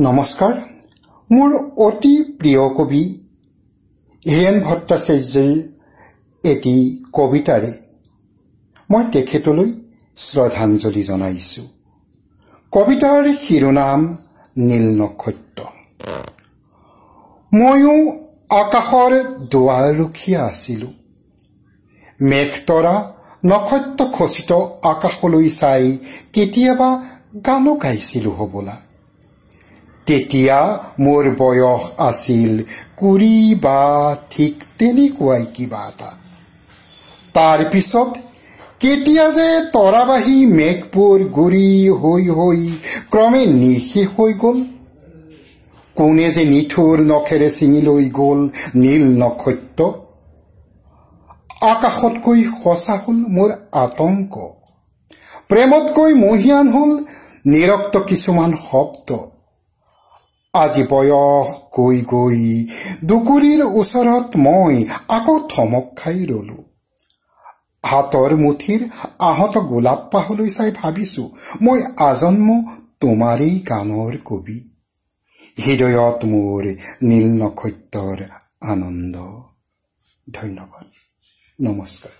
নমস্কাৰ মোৰ অতি প্ৰিয় কবি হীৰেণ ভট্টাচাৰ্যৰ এটি কবিতাৰে মই তেখেতলৈ শ্ৰদ্ধাঞ্জলি জনাইছো। কবিতাৰ শিৰোনাম নীল নক্ষত্ৰ। ময়ো আকাশৰ দুৱাৰ ৰখীয়া আছিলো, মেঘতৰা নক্ষত্ৰ খচিত আকাশলৈ চাই কেতিয়াবা গানো গাইছিলো হবলা। তেতিয়া মোৰ বয়স আছিল 20 বা ঠিক তেনেকুৱাই কিবা এটা। তাৰ পিছত কেতিয়া যে তৰাবাহী মেঘবোৰ গুৰি হৈ হৈ ক্ৰমে নিঃশেষ হৈ গল, কোনে যে নিঠুৰ নখেৰে ছিঙি লৈ গল নীল নক্ষত্ৰ। আকাশতকৈ সঁচা হল মোৰ আতংক, প্ৰেমতকৈ মহিয়ান হল নিৰক্ত কিছুমান শব্দ। আজি বয়স গৈ গৈ দুকুৰিৰ ওচৰত মই আকৌ থমক খাই ৰলো। হাতৰ মুঠিৰ আহত গোলাপ পাহলৈ চাই ভাবিছো মই আজন্ম তোমাৰেই গানৰ কবি। হৃদয়ত মোৰ নীল নক্ষত্ৰৰ আনন্দ। ধন্যবাদ, নমস্কাৰ।